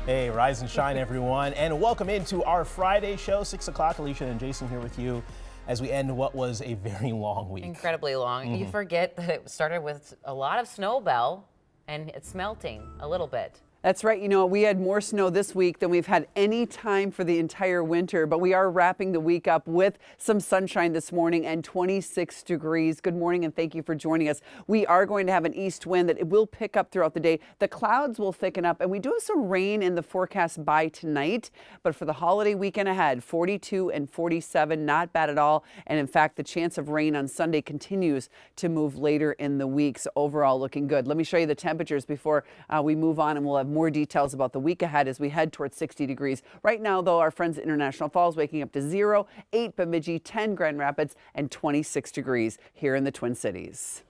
Hey, rise and shine, everyone, and welcome into our Friday show, 6 o'clock. Alicia and Jason here with you as we end what was a very long week. Incredibly long. You forget that it started with a lot of snow, Belle, and it's melting a little bit. That's right. You know, we had more snow this week than we've had any time for the entire winter, but we are wrapping the week up with some sunshine this morning and 26 degrees. Good morning and thank you for joining us. We are going to have an east wind that it will pick up throughout the day. The clouds will thicken up and we do have some rain in the forecast by tonight, but for the holiday weekend ahead, 42 and 47, not bad at all. And in fact, the chance of rain on Sunday continues to move later in the week. So overall looking good. Let me show you the temperatures before we move on, and we'll have more details about the week ahead as we head towards 60 degrees. Right now, though, our friends at International Falls waking up to 0, 8 Bemidji, 10 Grand Rapids, and 26 degrees here in the Twin Cities.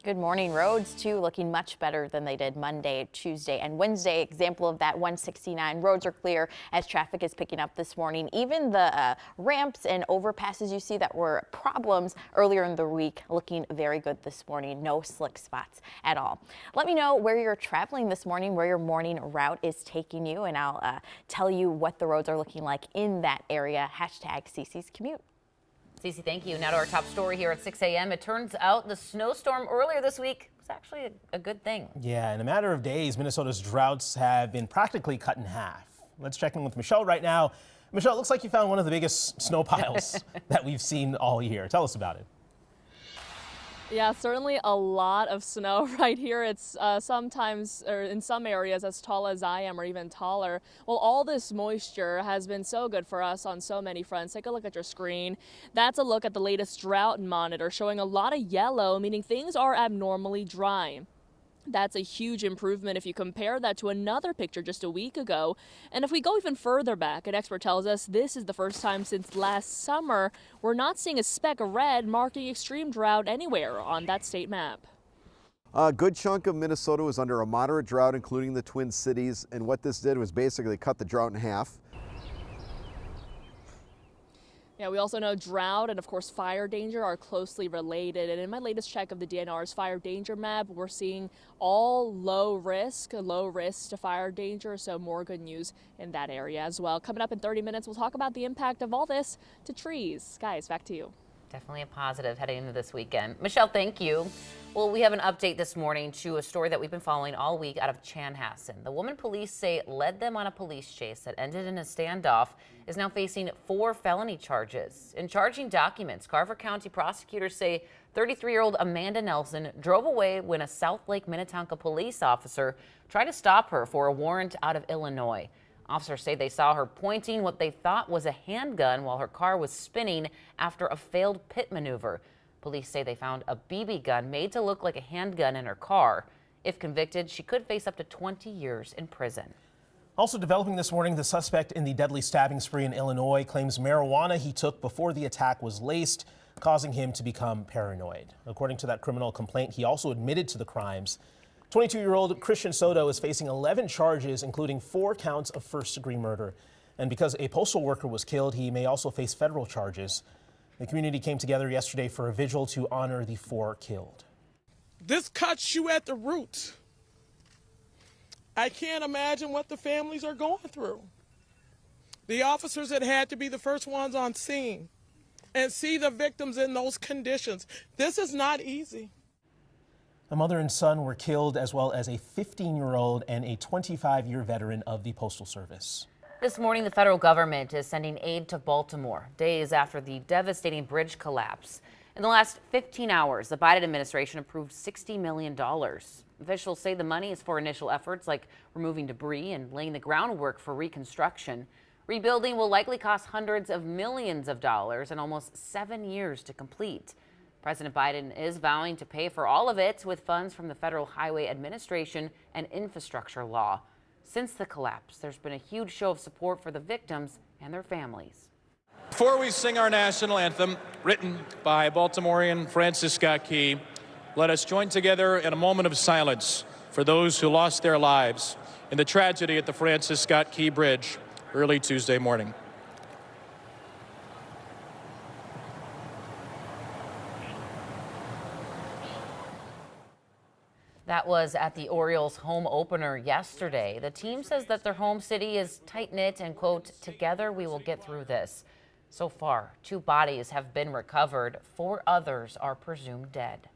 Good morning. Roads, too, looking much better than they did Monday, Tuesday, and Wednesday. Example of that, 169. Roads are clear as traffic is picking up this morning. Even the ramps and overpasses you see that were problems earlier in the week looking very good this morning. No slick spots at all. Let me know where you're traveling this morning, where your morning route is taking you, and I'll tell you what the roads are looking like in that area. Hashtag CC's Commute. Cece, thank you. Now to our top story here at 6 a.m. It turns out the snowstorm earlier this week was actually a good thing. Yeah, in a matter of days, Minnesota's droughts have been practically cut in half. Let's check in with Michelle right now. Michelle, it looks like you found one of the biggest snow piles that we've seen all year. Tell us about it. Yeah, certainly a lot of snow right here. It's sometimes, or in some areas, as tall as I am or even taller. Well, all this moisture has been so good for us on so many fronts. Take a look at your screen. That's a look at the latest drought monitor showing a lot of yellow, meaning things are abnormally dry. That's a huge improvement if you compare that to another picture just a week ago. And if we go even further back, an expert tells us this is the first time since last summer we're not seeing a speck of red marking extreme drought anywhere on that state map. A good chunk of Minnesota was under a moderate drought, including the Twin Cities, and what this did was basically cut the drought in half. Yeah, we also know drought and, of course, fire danger are closely related. And in my latest check of the DNR's fire danger map, we're seeing all low risk to fire danger. So more good news in that area as well. Coming up in 30 minutes, we'll talk about the impact of all this to trees. Guys, back to you. Definitely a positive heading into this weekend. Michelle, thank you. Well, we have an update this morning to a story that we've been following all week out of Chanhassen. The woman police say led them on a police chase that ended in a standoff is now facing 4 felony charges. In charging documents, Carver County prosecutors say 33-year-old Amanda Nelson drove away when a South Lake Minnetonka police officer tried to stop her for a warrant out of Illinois. Officers say they saw her pointing what they thought was a handgun while her car was spinning after a failed pit maneuver. Police say they found a BB gun made to look like a handgun in her car. If convicted, she could face up to 20 years in prison. Also developing this morning, the suspect in the deadly stabbing spree in Illinois claims marijuana he took before the attack was laced, causing him to become paranoid. According to that criminal complaint, he also admitted to the crimes. 22-year-old Christian Soto is facing 11 charges, including 4 counts of first-degree murder. And because a postal worker was killed, he may also face federal charges. The community came together yesterday for a vigil to honor the 4 killed. This cuts you at the root. I can't imagine what the families are going through. The officers that had to be the first ones on scene and see the victims in those conditions. This is not easy. A mother and son were killed, as well as a 15-year-old and a 25-year veteran of the Postal Service. This morning, the federal government is sending aid to Baltimore, days after the devastating bridge collapse. In the last 15 hours, the Biden administration approved $60 million. Officials say the money is for initial efforts like removing debris and laying the groundwork for reconstruction. Rebuilding will likely cost hundreds of millions of dollars and almost 7 years to complete. President Biden is vowing to pay for all of it with funds from the Federal Highway Administration and infrastructure law. Since the collapse, there's been a huge show of support for the victims and their families. Before we sing our national anthem, written by Baltimorean Francis Scott Key, let us join together in a moment of silence for those who lost their lives in the tragedy at the Francis Scott Key Bridge early Tuesday morning. That was at the Orioles home opener yesterday. The team says that their home city is tight-knit and, quote, together we will get through this. So far, 2 bodies have been recovered. 4 others are presumed dead.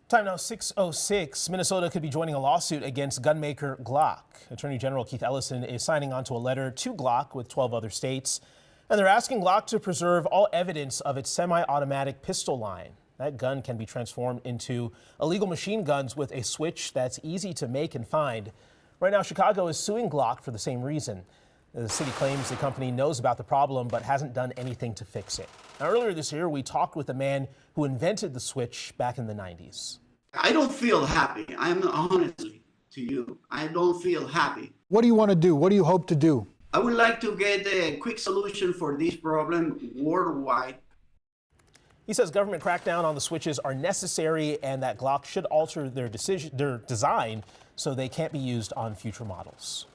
Time now 6:06. Minnesota could be joining a lawsuit against gunmaker Glock. Attorney General Keith Ellison is signing onto a letter to Glock with 12 other states. And they're asking Glock to preserve all evidence of its semi-automatic pistol line. That gun can be transformed into illegal machine guns with a switch that's easy to make and find. Right now, Chicago is suing Glock for the same reason. The city claims the company knows about the problem but hasn't done anything to fix it. Now, earlier this year, we talked with a man who invented the switch back in the 90s. I don't feel happy. I'm honestly to you. I don't feel happy. What do you want to do? What do you hope to do? I would like to get a quick solution for this problem worldwide. He says government crackdown on the switches are necessary and that Glock should alter their design so they can't be used on future models.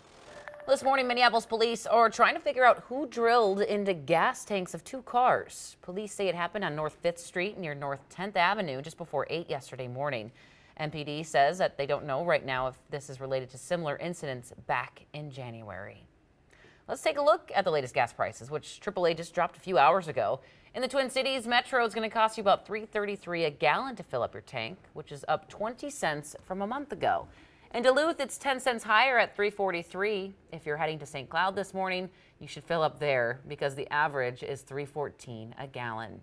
This morning, Minneapolis police are trying to figure out who drilled into gas tanks of 2 cars. Police say it happened on North 5th Street near North 10th Avenue just before 8 yesterday morning. MPD says that they don't know right now if this is related to similar incidents back in January. Let's take a look at the latest gas prices, which AAA just dropped a few hours ago. In the Twin Cities, Metro is going to cost you about $3.33 a gallon to fill up your tank, which is up 20 cents from a month ago. In Duluth, it's 10 cents higher at $3.43. If you're heading to St. Cloud this morning, you should fill up there because the average is $3.14 a gallon.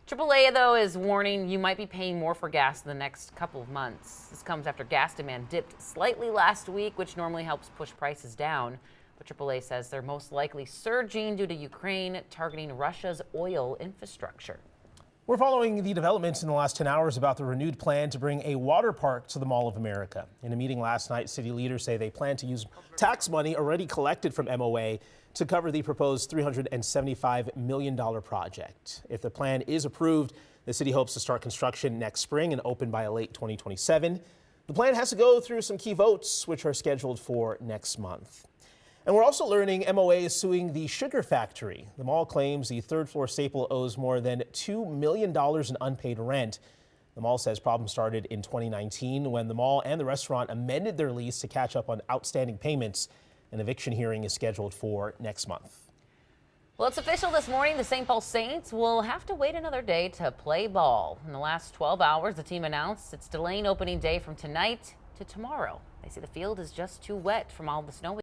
AAA, though, is warning you might be paying more for gas in the next couple of months. This comes after gas demand dipped slightly last week, which normally helps push prices down. But AAA says they're most likely surging due to Ukraine targeting Russia's oil infrastructure. We're following the developments in the last 10 hours about the renewed plan to bring a water park to the Mall of America. In a meeting last night, city leaders say they plan to use tax money already collected from MOA to cover the proposed $375 million project. If the plan is approved, the city hopes to start construction next spring and open by late 2027. The plan has to go through some key votes, which are scheduled for next month. And we're also learning MOA is suing the sugar factory. The mall claims the third-floor staple owes more than $2 million in unpaid rent. The mall says problems started in 2019 when the mall and the restaurant amended their lease to catch up on outstanding payments. An eviction hearing is scheduled for next month. Well, it's official this morning. The St. Paul Saints will have to wait another day to play ball. In the last 12 hours, the team announced it's delaying opening day from tonight to tomorrow. They say the field is just too wet from all the snow.